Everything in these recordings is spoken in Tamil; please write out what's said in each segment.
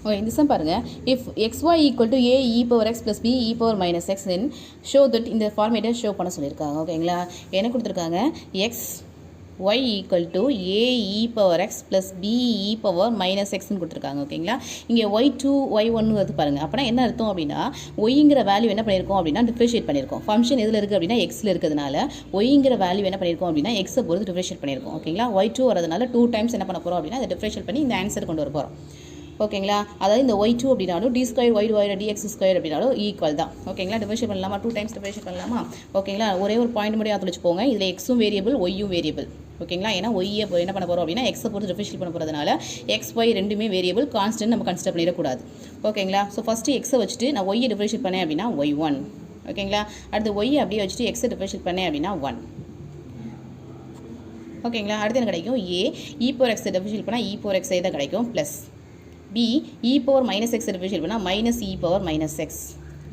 ஓகே இந்த சம் பாருங்கள். If xy equal to A E power X plus B E power minus X then show that இந்த ஃபார்மேட்டை ஷோ பண்ண சொல்லியிருக்காங்க. ஓகேங்களா, என்ன கொடுத்துருக்காங்க? X Y equal to A E power X plus B E power minus எக்ஸ்ன்னு கொடுத்துருக்காங்க. ஓகேங்களா, இங்கே ஒய்2 ஒய்1 வருது பாருங்கள். அப்படின்னா என்ன அர்த்தம் அப்படின்னா ஒய்ங்கிற வேல்யூ என்ன பண்ணியிருக்கோம் அப்படின்னா டிஃப்ரெஷியேட் பண்ணியிருக்கோம். ஃபங்க்ஷன் எதில் இருக்குது அப்படின்னா எக்ஸில் இருக்கிறதுனால ஒய்ங்கிற வேல்யூ என்ன பண்ணியிருக்கோம் அப்படின்னா எக்ஸை பொறுத்து டிஃப்ரெஷியேட் பண்ணியிருக்கோம். ஓகேங்களா, ஒய்2 வரதுனால 2 டைம்ஸ் என்ன பண்ண போகிறோம் அப்படின்னா அதை டிஃப்ரெஷியேட் பண்ணி இந்த ஆன்சர் கொண்டு வர போகிறோம். ஓகேங்களா, அதாவது இந்த ஒய்2 அப்படின்னாலும் D square Y divide DX square அப்படின்னாலும் ஈக்குவல் தான். ஓகேங்களா, டிஃபரன்ஷியேட் பண்ணலாமா? 2 டைம்ஸ் டிஃபரன்ஷியேட் பண்ணலாமா? ஓகேங்களா, ஒரே ஒரு பாயிண்ட் மட்டும் ஆத்து வச்சுக்கோங்க. இதில் எக்ஸும் வேரியபிள் ஒய்யும் வேரியபிள். ஓகேங்களா, ஏன்னா ஒய்யை என்ன பண்ண போகிறோம் அப்படின்னா எக்ஸை பொறுத்து டிஃபரன்ஷியேட் பண்ண போகிறதுனால எக்ஸ் ஒய் ரெண்டுமே வேரியபிள், கான்ஸ்டன்ட் நம்ம கன்சிடர் பண்ணிடக்கூடாது. ஓகேங்களா, ஸோ ஃபஸ்ட்டு எக்ஸை வச்சுட்டு நான் ஒய்யை டிஃபரன்ஷியேட் பண்ணேன் அப்படின்னா ஒய்1. ஓகேங்களா, அடுத்து ஒய்யை அப்படியே வச்சுட்டு எக்ஸை டிஃபரன்ஷியேட் பண்ணேன் அப்படின்னா 1. ஓகேங்களா, அடுத்து என்ன கிடைக்கும்? ஏ இ பவர் எக்ஸை டிஃபரன்ஷியேட் பண்ணால் இ பவர் எக்ஸை தான் கிடைக்கும் plus B E power minus X differentiate பண்ணால் மைனஸ் இ பவர் மைனஸ் எக்ஸ்.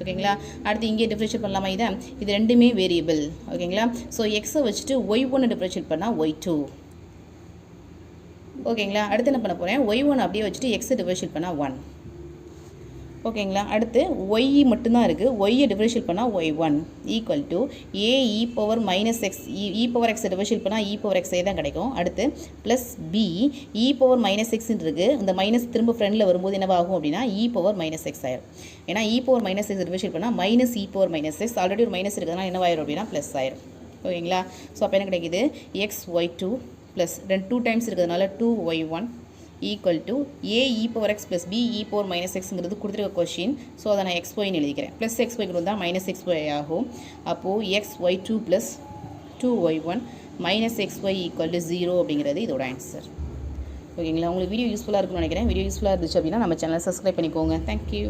ஓகேங்களா, அடுத்து இங்கே டிஃபரன்ஷியேட் பண்ணலாமா? இது ரெண்டுமே வேரியபிள். ஓகேங்களா, ஸோ எக்ஸை வச்சுட்டு ஒய்1 டிஃபரன்ஷியேட் பண்ணால் ஒய்2. ஓகேங்களா, அடுத்து என்ன பண்ண போகிறேன்? ஒய்1 அப்படியே வச்சுட்டு எக்ஸை டிஃபரன்ஷியேட் பண்ணால் 1. ஓகேங்களா, அடுத்து ஒய் மட்டும்தான் இருக்குது. ஒய்யை டிஃபரன்ஷியேட் பண்ணால் ஒய்1 equal to A E power minus X E power எக்ஸை டிஃபரன்ஷியேட் பண்ணால் இ பவர் எக்ஸே தான் கிடைக்கும். அடுத்து plus B E power minus எக்ஸ்ன்னு இருக்குது. இந்த மைனஸ் திரும்ப ஃப்ரெண்டில் வரும்போது என்னவாகும் அப்படின்னா இ பவர் மைனஸ் எக்ஸ் ஆயிரும். ஏன்னா இ பவர் மைனஸ் எக்ஸ் டிஃபரன்ஷியேட் பண்ணால் மைனஸ் இ பவர் மைனஸ் எக்ஸ், ஆல்ரெடி ஒரு மைனஸ் இருக்கிறதுனால என்னவாயிரும் அப்படின்னா ப்ளஸ் ஆயிரும். ஓகேங்களா, ஸோ அப்போ என்ன கிடைக்குது? எக்ஸ் ஒய்2 ப்ளஸ் 2 டைம்ஸ் இருக்கிறதுனால 2y1 equal to A E power X plus B E power minus எக்ஸுங்கிறது கொடுத்துருக்க கொஷின். ஸோ அதை நான் எக்ஸ் ஒய்னு எழுதிக்கிறேன். ப்ளஸ் எக்ஸ் ஒய் கொடுத்தா மைனஸ் எக்ஸ் ஒய் ஆகும். அப்போது எக்ஸ் ஒய்2 plus 2y1 minus X Y equal to 0 அப்படிங்கிறது இதோட ஆன்சர். ஓகேங்களா, உங்களுக்கு வீடியோ யூஸ்ஃபுல்லாக இருக்குன்னு நினைக்கிறேன். வீடியோ யூஸ்ஃபுல்லாக இருந்துச்சு அப்படின்னா நம்ம சேனலை சப்ஸ்கிரைப் பண்ணிக்கோங்க. தேங்க்யூ.